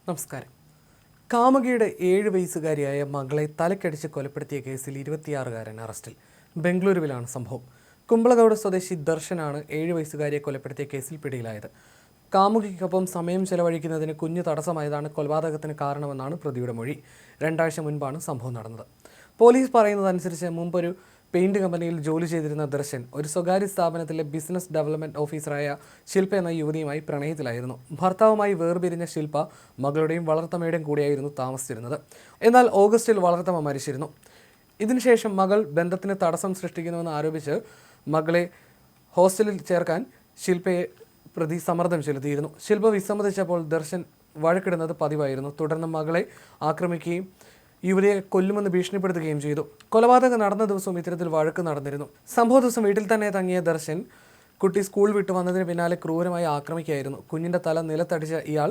നമസ്കാരം. കാമുകിയുടെ 7 വയസ്സുകാരിയായ മകളെ തലക്കടിച്ച് കൊലപ്പെടുത്തിയ കേസിൽ 26-കാരൻ അറസ്റ്റിൽ. ബംഗളൂരുവിലാണ് സംഭവം. കുമ്പളഗൗഡ സ്വദേശി ദർശനാണ് 7 വയസ്സുകാരിയെ കൊലപ്പെടുത്തിയ കേസിൽ പിടിയിലായത്. കാമുകിക്കൊപ്പം സമയം ചെലവഴിക്കുന്നതിന് കുഞ്ഞ് തടസ്സമായതാണ് കൊലപാതകത്തിന് കാരണമെന്നാണ് പ്രതിയുടെ മൊഴി. 2 ആഴ്ച മുൻപാണ് സംഭവം നടന്നത്. പോലീസ് പറയുന്നതനുസരിച്ച് മുമ്പൊരു പെയിന്റ് കമ്പനിയിൽ ജോലി ചെയ്തിരുന്ന ദർശൻ ഒരു സ്വകാര്യ സ്ഥാപനത്തിലെ ബിസിനസ് ഡെവലപ്മെന്റ് ഓഫീസറായ ശില്പ എന്ന യുവതിയുമായി പ്രണയത്തിലായിരുന്നു. ഭർത്താവുമായി വേർപിരിഞ്ഞ ശില്പ മകളുടെയും വളർത്തമ്മയുടെയും കൂടെയായിരുന്നു താമസിച്ചിരുന്നത്. എന്നാൽ ഓഗസ്റ്റിൽ വളർത്തമ്മ മരിച്ചിരുന്നു. ഇതിനുശേഷം മകൾ ബന്ധത്തിന് തടസ്സം സൃഷ്ടിക്കുന്നുവെന്ന് ആരോപിച്ച് മകളെ ഹോസ്റ്റലിൽ ചേർക്കാൻ ശില്പയെ പ്രതി സമ്മർദ്ദം ചെലുത്തിയിരുന്നു. ശില്പ വിസമ്മതിച്ചപ്പോൾ ദർശൻ വഴക്കിടുന്നത് പതിവായിരുന്നു. തുടർന്ന് മകളെ ആക്രമിക്കുകയും യുവതിയെ കൊല്ലുമെന്ന് ഭീഷണിപ്പെടുത്തുകയും ചെയ്തു. കൊലപാതകം നടന്ന ദിവസവും ഇത്തരത്തിൽ വഴക്ക് നടന്നിരുന്നു. സംഭവ ദിവസം വീട്ടിൽ തന്നെ തങ്ങിയ ദർശൻ കുട്ടി സ്കൂൾ വിട്ടു വന്നതിന് പിന്നാലെ ക്രൂരമായി ആക്രമിക്കുകയായിരുന്നു. കുഞ്ഞിൻ്റെ തല നിലത്തടിച്ച ഇയാൾ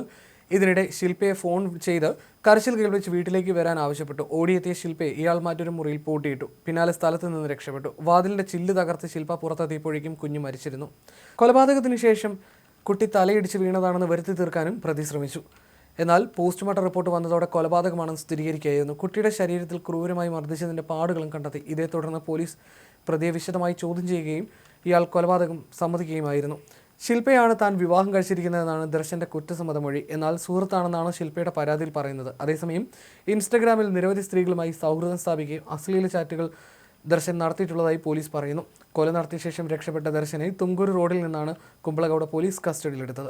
ഇതിനിടെ ശില്പയെ ഫോൺ ചെയ്ത് കരച്ചിൽ കേൾപ്പിച്ച് വീട്ടിലേക്ക് വരാൻ ആവശ്യപ്പെട്ടു. ഓടിയെത്തിയ ശില്പയെ ഇയാൾ മറ്റൊരു മുറിയിൽ പൂട്ടിയിട്ടു. പിന്നാലെ സ്ഥലത്ത് നിന്ന് രക്ഷപ്പെട്ടു. വാതിലിൻ്റെ ചില്ല് തകർത്ത് ശില്പ പുറത്തെത്തിയപ്പോഴേക്കും കുഞ്ഞ് മരിച്ചിരുന്നു. കൊലപാതകത്തിന് ശേഷം കുട്ടി തലയിടിച്ച് വീണതാണെന്ന് വരുത്തി തീർക്കാനും പ്രതി ശ്രമിച്ചു. എന്നാൽ പോസ്റ്റ്മോർട്ടം റിപ്പോർട്ട് വന്നതോടെ കൊലപാതകമാണെന്ന് സ്ഥിരീകരിക്കുകയായിരുന്നു. കുട്ടിയുടെ ശരീരത്തിൽ ക്രൂരമായി മർദ്ദിച്ചതിൻ്റെ പാടുകളും കണ്ടെത്തി. ഇതേ തുടർന്ന് പോലീസ് പ്രതിയെ വിശദമായി ചോദ്യം ചെയ്യുകയും ഇയാൾ കൊലപാതകം സമ്മതിക്കുകയുമായിരുന്നു. ശില്പയാണ് താൻ വിവാഹം കഴിച്ചിരിക്കുന്നതെന്നാണ് ദർശൻ്റെ കുറ്റസമ്മത മൊഴി. എന്നാൽ സുഹൃത്താണെന്നാണ് ശില്പയുടെ പരാതിയിൽ പറയുന്നത്. അതേസമയം ഇൻസ്റ്റഗ്രാമിൽ നിരവധി സ്ത്രീകളുമായി സൗഹൃദം സ്ഥാപിക്കുകയും അശ്ലീല ചാറ്റുകൾ ദർശൻ നടത്തിയിട്ടുള്ളതായി പോലീസ് പറയുന്നു. കൊല നടത്തിയ ശേഷം രക്ഷപ്പെട്ട ദർശനെ തുംകൂർ റോഡിൽ നിന്നാണ് കുമ്പളഗൗഡ പോലീസ് കസ്റ്റഡിയിലെടുത്തത്.